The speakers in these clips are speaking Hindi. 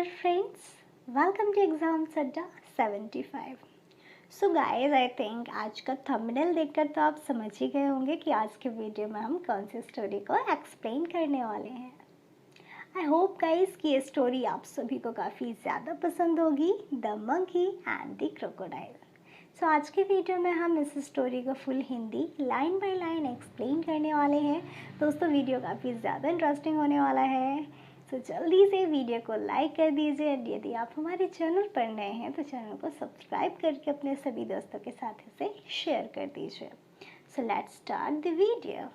friends, welcome to Exam Sadda 75. So guys I think आज का थंबनेल देखकर तो आप समझ ही गए होंगे कि आज के वीडियो में हम कौन सी स्टोरी को एक्सप्लेन करने वाले हैं। आई होप गाइस कि ये स्टोरी आप सभी को काफ़ी ज़्यादा पसंद होगी, the monkey and the crocodile. So आज के वीडियो में हम इस स्टोरी को full Hindi line by line explain करने वाले हैं। दोस्तों वीडियो काफ़ी ज़्यादा इंटरेस्टिंग होने वाला है, तो जल्दी से वीडियो को लाइक कर दीजिए। यदि आप हमारे चैनल पर नए हैं तो चैनल को सब्सक्राइब करके अपने सभी दोस्तों के साथ इसे शेयर कर दीजिए। So let's start the video.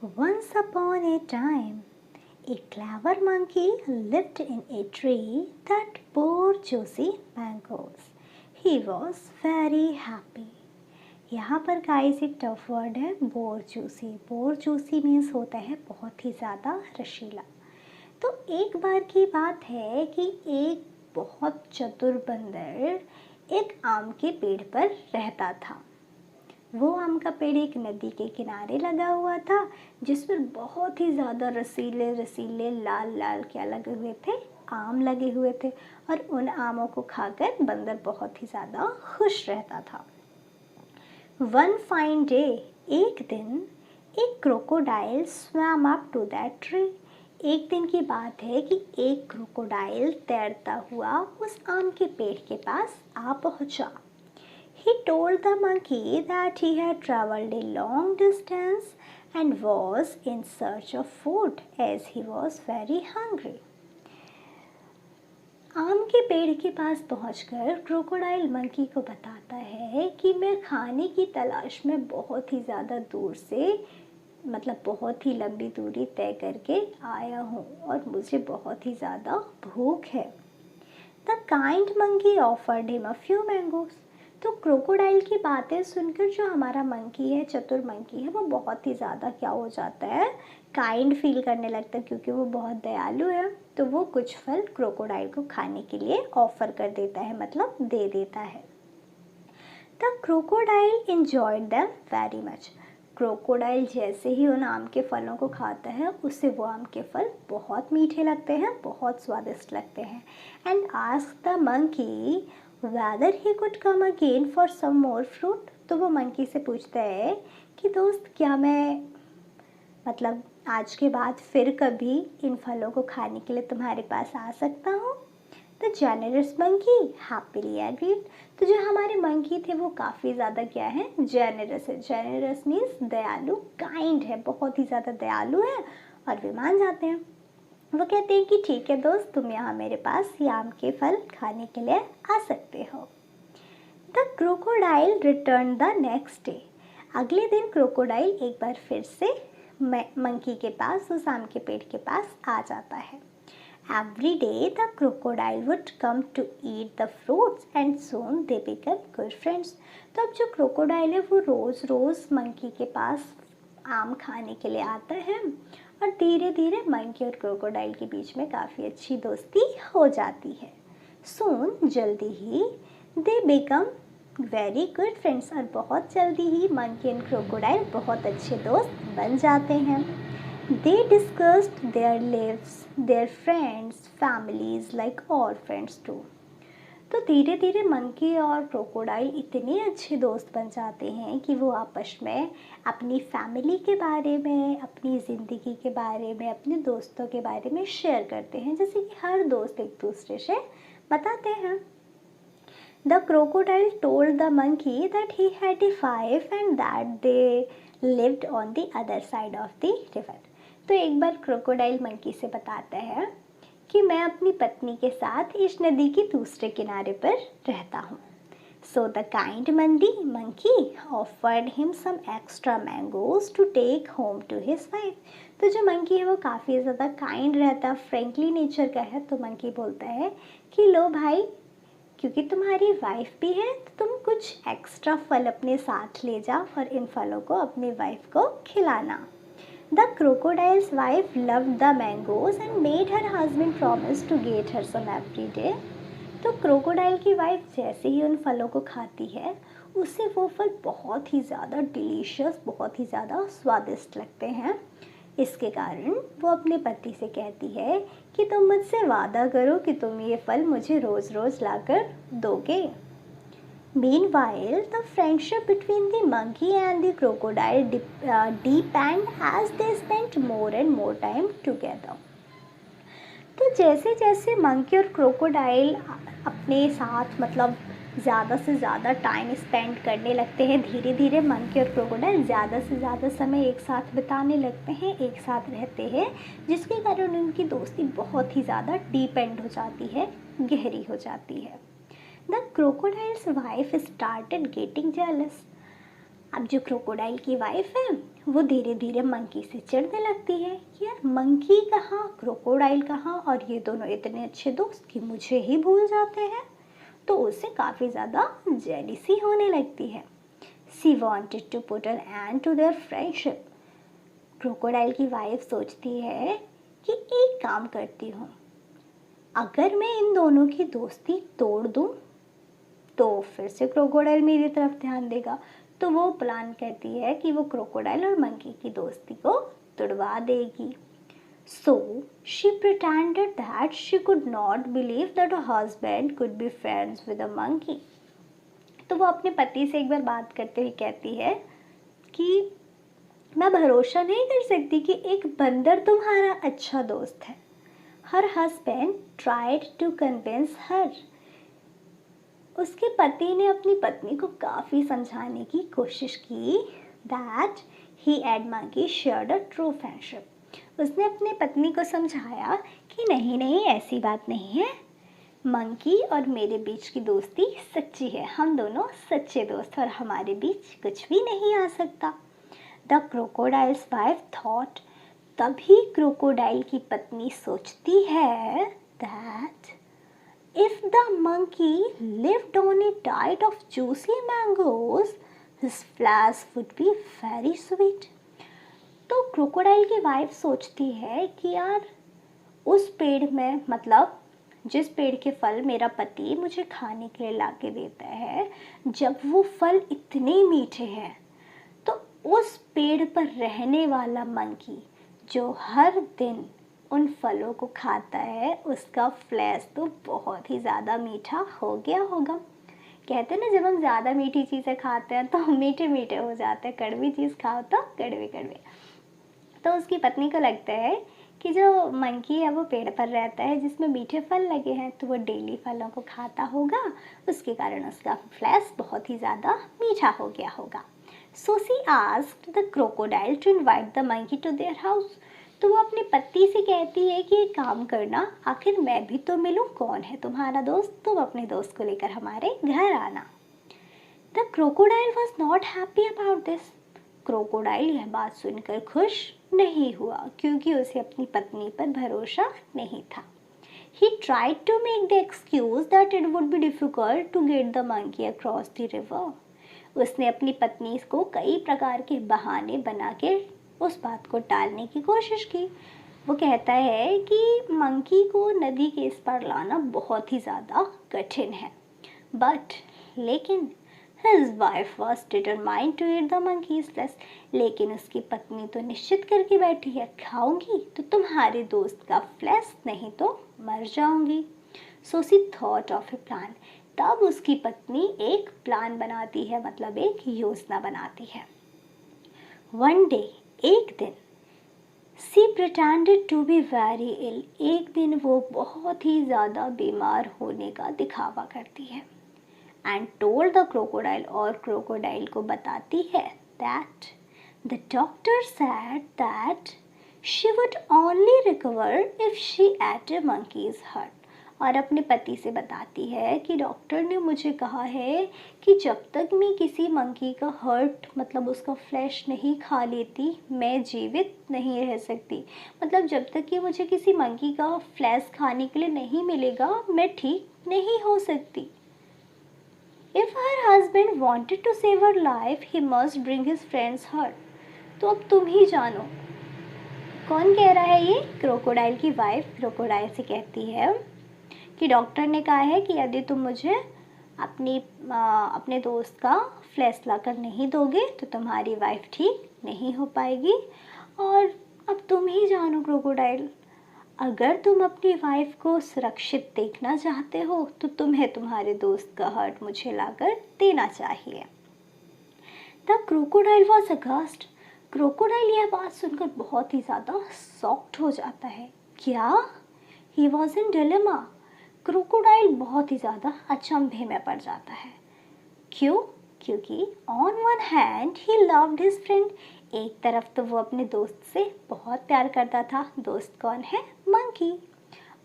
Once upon a time, a clever monkey lived in a tree that bore juicy mangoes. He was very happy. यहाँ पर गाइस एक टफ वर्ड है, bore juicy. Bore juicy means होता है बहुत ही ज़्यादा रसीला। तो एक बार की बात है कि एक बहुत चतुर बंदर एक आम के पेड़ पर रहता था। वो आम का पेड़ एक नदी के किनारे लगा हुआ था, जिस पर बहुत ही ज़्यादा रसीले रसीले लाल लाल क्या लगे हुए थे, आम लगे हुए थे। और उन आमों को खाकर बंदर बहुत ही ज़्यादा खुश रहता था। One fine day, एक दिन एक crocodile swam up to that tree. एक दिन की बात है कि एक क्रोकोडाइल तैरता हुआ उस आम के पेड़ के पास आ पहुंचा। He told the monkey that he had traveled a long distance and was in search of food as he was very hungry. आम के पेड़ के पास पहुंचकर क्रोकोडाइल मंकी को बताता है कि मैं खाने की तलाश में बहुत ही ज़्यादा दूर से बहुत ही लंबी दूरी तय करके आया हूँ और मुझे बहुत ही ज़्यादा भूख है। The kind monkey offered him a few mangoes. तो क्रोकोडाइल की बातें सुनकर जो हमारा मंकी है, चतुर मंकी है, वो बहुत ही ज़्यादा क्या हो जाता है, काइंड फील करने लगता है, क्योंकि वो बहुत दयालु है। तो वो कुछ फल क्रोकोडाइल को खाने के लिए ऑफर कर देता है, मतलब दे देता है। The crocodile enjoyed them very much. Crocodile जैसे ही उन आम के फलों को खाता है, उससे वो आम के फल बहुत मीठे लगते हैं, बहुत स्वादिष्ट लगते हैं। And asked the monkey whether he could come again for some more fruit। तो वो मंकी से पूछता है कि दोस्त, क्या मैं आज के बाद फिर कभी इन फलों को खाने के लिए तुम्हारे पास आ सकता हूँ। The generous monkey happily agreed. तो जो हमारे मंकी थे वो काफ़ी ज़्यादा क्या है, जेनरस है। जेनरस मीन्स दयालु, काइंड है, बहुत ही ज़्यादा दयालु है, और वे मान जाते हैं। वो कहते हैं कि ठीक है दोस्त, तुम यहाँ मेरे पास ये आम के फल खाने के लिए आ सकते हो। The crocodile return the next day. अगले दिन क्रोकोडाइल एक बार फिर से मंकी के पास, उस आम के पेड़ के पास आ जाता है। Every day the crocodile would come to eat the fruits and soon they become good friends. तो अब जो क्रोकोडाइल है वो रोज़ रोज़ मंकी के पास आम खाने के लिए आता है, और धीरे धीरे मंकी और क्रोकोडाइल के बीच में काफ़ी अच्छी दोस्ती हो जाती है। सून, जल्दी ही, they become very good friends. और बहुत जल्दी ही मंकी एंड क्रोकोडाइल बहुत अच्छे दोस्त बन जाते हैं। They discussed their lives, their friends, families like all friends too. तो धीरे धीरे मंकी और क्रोकोडाइल इतने अच्छे दोस्त बन जाते हैं कि वो आपस में अपनी फैमिली के बारे में, अपनी ज़िंदगी के बारे में, अपने दोस्तों के बारे में शेयर करते हैं, जैसे कि हर दोस्त एक दूसरे से बताते हैं। The crocodile told the monkey that he had a wife and that they lived on the other side of the river। तो एक बार क्रोकोडाइल मंकी से बताता है कि मैं अपनी पत्नी के साथ इस नदी के दूसरे किनारे पर रहता हूँ। So the kind monkey offered him some extra mangoes to take home to his wife. तो जो मंकी है वो काफ़ी ज़्यादा काइंड रहता है, फ्रेंकली नेचर का है। तो मंकी बोलता है कि लो भाई, क्योंकि तुम्हारी वाइफ भी है तो तुम कुछ एक्स्ट्रा फल अपने साथ ले जाओ और इन फलों को अपनी वाइफ को खिलाना। The crocodile's wife loved the mangoes and made her husband promise to get her some every day। तो क्रोकोडाइल की वाइफ जैसे ही उन फलों को खाती है, उससे वो फल बहुत ही ज़्यादा डिलीशियस, बहुत ही ज़्यादा स्वादिष्ट लगते हैं। इसके कारण वो अपने पति से कहती है कि तुम मुझसे वादा करो कि तुम ये फल मुझे रोज़ रोज़ लाकर दोगे। Meanwhile, the friendship between the monkey and the crocodile deepened as they spent more and more time together. तो जैसे जैसे मंकी और क्रोकोडाइल अपने साथ मतलब ज़्यादा से ज़्यादा टाइम स्पेंड करने लगते हैं, धीरे धीरे मंकी और क्रोकोडाइल ज़्यादा से ज़्यादा समय एक साथ बिताने लगते हैं, एक साथ रहते हैं, जिसके कारण उनकी दोस्ती बहुत ही ज़्यादा डीपेंड हो जाती है, गहरी हो जाती है। The crocodiles wife started getting jealous. अब जो क्रोकोडाइल की वाइफ है वो धीरे धीरे मंकी से चिढ़ने लगती है कि यार मंकी कहाँ, क्रोकोडाइल कहाँ, और ये दोनों इतने अच्छे दोस्त कि मुझे ही भूल जाते हैं। तो उसे काफ़ी ज़्यादा जेलिसी होने लगती है। She wanted to put an end to their friendship. Crocodile की वाइफ सोचती है कि एक काम करती हूँ, अगर मैं इन दोनों की दोस्ती तोड़ दूँ तो फिर से क्रोकोडाइल मेरी तरफ ध्यान देगा। तो वो प्लान करती है कि वो क्रोकोडाइल और मंकी की दोस्ती को तुड़वा देगी। So she pretended that she could not believe that her husband could be friends with a monkey. तो वो अपने पति से एक बार बात करते हुए कहती है कि मैं भरोसा नहीं कर सकती कि एक बंदर तुम्हारा अच्छा दोस्त है। Her husband tried to convince her. उसके पति ने अपनी पत्नी को काफ़ी समझाने की कोशिश की that he and monkey shared a true friendship. उसने अपने पत्नी को समझाया कि नहीं नहीं ऐसी बात नहीं है, मंकी और मेरे बीच की दोस्ती सच्ची है, हम दोनों सच्चे दोस्त और हमारे बीच कुछ भी नहीं आ सकता। The crocodiles wife thought. तभी क्रोकोडाइल की पत्नी सोचती है that if the monkey lived on a diet of juicy mangoes, his flesh would be very sweet. तो क्रोकोडाइल की वाइफ सोचती है कि यार उस पेड़ में मतलब जिस पेड़ के फल मेरा पति मुझे खाने के लिए ला के देता है, जब वो फल इतने मीठे हैं तो उस पेड़ पर रहने वाला मंकी जो हर दिन उन फलों को खाता है उसका फ्लैश तो बहुत ही ज़्यादा मीठा हो गया होगा। कहते हैं ना जब हम ज़्यादा मीठी चीज़ें खाते हैं तो मीठे मीठे हो जाते हैं, कड़वी चीज़ खाओ तो कड़वे कड़वे। तो उसकी पत्नी को लगता है कि जो मंकी है वो पेड़ पर रहता है जिसमें मीठे फल लगे हैं, तो वो डेली फलों को खाता होगा, उसके कारण उसका फ्लैश बहुत ही ज़्यादा मीठा हो गया होगा। So she asked the crocodile to invite the monkey to their house. तो वो अपने पति से कहती है कि एक काम करना, आखिर मैं भी तो मिलूं, कौन है तुम्हारा दोस्त, तुम अपने दोस्त को लेकर हमारे घर आना। The crocodile was not happy about this. Crocodile यह बात सुनकर खुश नहीं हुआ क्योंकि उसे अपनी पत्नी पर भरोसा नहीं था। He tried to make the excuse that it would be difficult to get the monkey across the river. उसने अपनी पत्नी को कई प्रकार के बहाने बना के उस बात को टालने की कोशिश की। वो कहता है कि मंकी को नदी के इस पार लाना बहुत ही ज़्यादा कठिन है, बट लेकिन his wife was determined to eat the monkey's flesh. लेकिन उसकी पत्नी तो निश्चित करके बैठी है, खाऊंगी तो तुम्हारे दोस्त का फ्लैश, नहीं तो मर जाऊंगी। So she thought of a plan. तब उसकी पत्नी एक प्लान बनाती है, मतलब एक योजना बनाती है। One day, एक दिन, she pretended to be very ill. एक दिन वो बहुत ही ज़्यादा बीमार होने का दिखावा करती है। And told the crocodile, और क्रोकोडाइल को बताती है that the doctor said that she would only recover if she ate a monkey's heart. और अपने पति से बताती है कि डॉक्टर ने मुझे कहा है कि जब तक मैं किसी मंकी का हर्ट मतलब उसका फ्लैश नहीं खा लेती मैं जीवित नहीं रह सकती। मतलब जब तक कि मुझे किसी मंकी का फ्लैश खाने के लिए नहीं मिलेगा मैं ठीक नहीं हो सकती। If her husband wanted to save her life, he must bring his friend's heart. तो अब तुम ही जानो कौन कह रहा है ये? क्रोकोडाइल की वाइफ क्रोकोडाइल से कहती है कि डॉक्टर ने कहा है कि यदि तुम मुझे अपने दोस्त का फ्लैश लाकर नहीं दोगे तो तुम्हारी वाइफ ठीक नहीं हो पाएगी। और अब तुम ही जानो क्रोकोडाइल, अगर तुम अपनी वाइफ को सुरक्षित देखना चाहते हो तो तुम्हें तुम्हारे दोस्त का हर्ट मुझे लाकर देना चाहिए। The crocodile was August. Crocodile यह बात सुनकर बहुत ही ज़्यादा शॉक्ड हो जाता है। क्या? He was in dilemma. Crocodile बहुत ही ज़्यादा अचंभे में पड़ जाता है। क्यों? क्योंकि on one hand he loved his friend. एक तरफ तो वो अपने दोस्त से बहुत प्यार करता था। दोस्त कौन है? Monkey.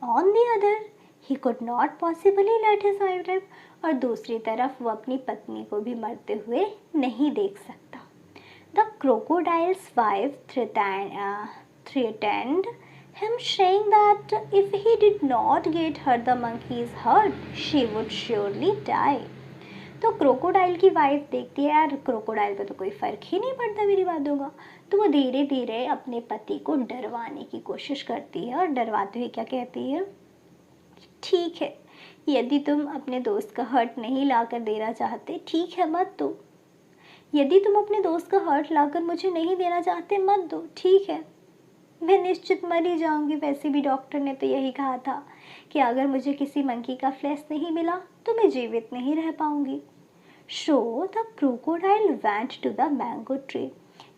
On the other he could not possibly late his wife live. और दूसरी तरफ वो अपनी पत्नी को भी मरते हुए नहीं देख सकता। The crocodiles wife threatened him, saying that if he did not get her the monkey's hurt, she would surely die. तो क्रोकोडाइल की वाइफ देखती है यार क्रोकोडाइल पे तो कोई फ़र्क ही नहीं पड़ता मेरी बातों का, तो वो धीरे धीरे अपने पति को डरवाने की कोशिश करती है और डरवाते हुए क्या कहती है, ठीक है यदि तुम अपने दोस्त का हर्ट नहीं ला कर देना चाहते ठीक है मत दो, यदि तुम अपने दोस्त का हर्ट लाकर मुझे नहीं देना चाहते मत दो, ठीक है मैं निश्चित मर ही जाऊंगी। वैसे भी डॉक्टर ने तो यही कहा था कि अगर मुझे किसी मंकी का फ्लैश नहीं मिला तो मैं जीवित नहीं रह पाऊंगी। So the crocodile went to the mango tree.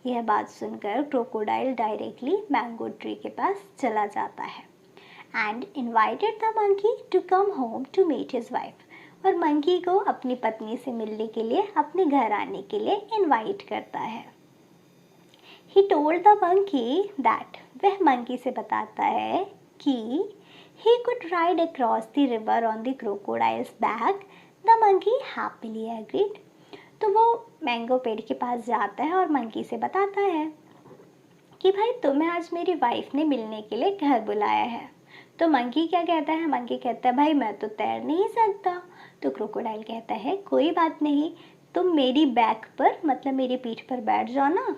यह बात सुनकर क्रोकोडाइल डायरेक्टली मैंगो ट्री के पास चला जाता है and invited the monkey to come home to meet his wife. और मंकी को अपनी पत्नी से मिलने के लिए अपने घर आने के लिए इनवाइट करता है। He told the monkey that, वह मंकी से बताता है कि he could ride across the river on the crocodiles back. The monkey happily agreed. तो वो मैंगो पेड़ के पास जाता है और मंकी से बताता है कि भाई तुम्हें आज मेरी वाइफ ने मिलने के लिए घर बुलाया है। तो मंकी क्या कहता है? मंकी कहता है भाई मैं तो तैर नहीं सकता। तो क्रोकोडाइल कहता है कोई बात नहीं, तुम मेरी बैक पर मतलब मेरी पीठ पर बैठ जाओ ना,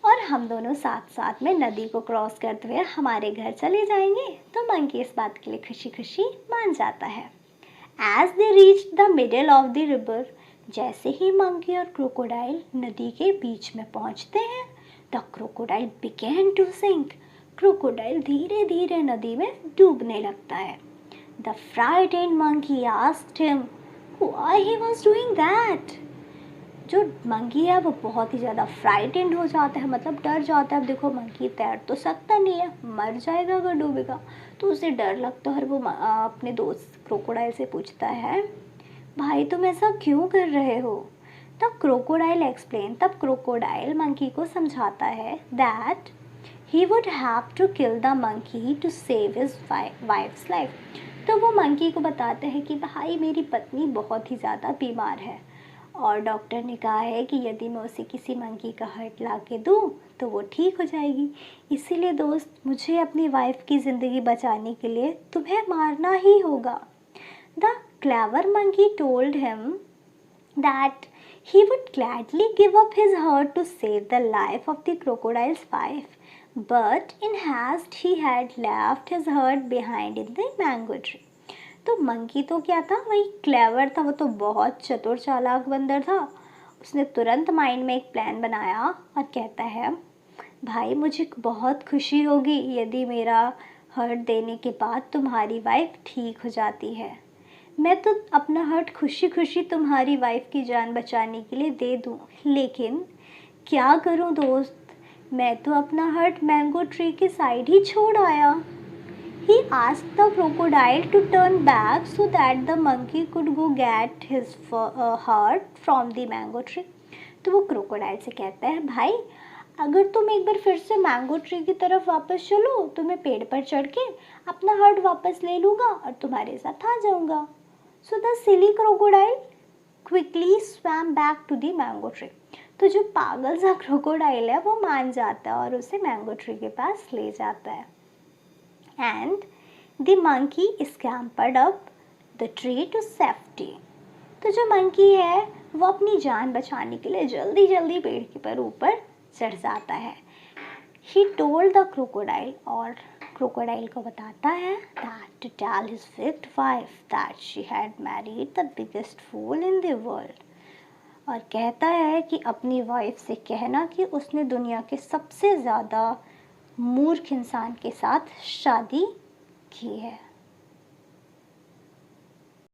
और हम दोनों साथ साथ में नदी को क्रॉस करते हुए हमारे घर चले जाएंगे। तो मंकी इस बात के लिए खुशी खुशी मान जाता है। As they reach the middle of the river, जैसे ही मंकी और क्रोकोडाइल नदी के बीच में पहुंचते हैं, the crocodile began to sink. Crocodile धीरे धीरे नदी में डूबने लगता है। The frightened monkey asked him why he was doing that. जो मंकी है वो बहुत ही ज़्यादा फ्राइटेंड हो जाता है, मतलब डर जाता है। अब देखो मंकी तैर तो सकता नहीं है, मर जाएगा अगर डूबेगा, तो उसे डर लगता है और वो अपने दोस्त क्रोकोडाइल से पूछता है भाई तुम ऐसा क्यों कर रहे हो। तब क्रोकोडाइल एक्सप्लेन, तब क्रोकोडाइल मंकी को समझाता है that he would have to kill the monkey to save his wife's life. तो वो मंकी को बताते हैं कि भाई मेरी पत्नी बहुत ही ज़्यादा बीमार है और डॉक्टर ने कहा है कि यदि मैं उसे किसी मंकी का हर्ट ला के दूँ तो वो ठीक हो जाएगी, इसीलिए दोस्त मुझे अपनी वाइफ की ज़िंदगी बचाने के लिए तुम्हें मारना ही होगा। The clever monkey told him that he would gladly give up his heart to save the life of the crocodile's wife, but in haste he had left his heart behind in the mango tree. तो मंकी तो क्या था, वही क्लेवर था, वो तो बहुत चतुर चालाक बंदर था। उसने तुरंत माइंड में एक प्लान बनाया और कहता है भाई मुझे बहुत खुशी होगी यदि मेरा हर्ट देने के बाद तुम्हारी वाइफ ठीक हो जाती है। मैं तो अपना हर्ट खुशी खुशी तुम्हारी वाइफ की जान बचाने के लिए दे दूँ, लेकिन क्या करूँ दोस्त, मैं तो अपना हर्ट मैंगो ट्री के साइड ही छोड़ आया। He asked the crocodile to turn back so that the monkey could go get his heart from the mango tree. तो वो क्रोकोडाइल से कहता है भाई अगर तुम एक बार फिर से मैंगो ट्री की तरफ वापस चलो तो मैं पेड़ पर चढ़ के अपना हर्ट वापस ले लूँगा और तुम्हारे साथ आ जाऊँगा। So the silly crocodile quickly swam back to the mango tree. तो जो पागल सा क्रोकोडाइल है वो मान जाता है और उसे मैंगो ट्री के पास ले जाता है। And the monkey scampered up the tree to safety. तो जो मंकी है वो अपनी जान बचाने के लिए जल्दी जल्दी पेड़ के पर ऊपर चढ़ जाता है। He told the crocodile, और क्रोकोडाइल को बताता है that to tell his wicked wife that she had married the biggest fool in the world. और कहता है कि अपनी वाइफ से कहना कि उसने दुनिया के सबसे ज़्यादा मूर्ख इंसान के साथ शादी की है।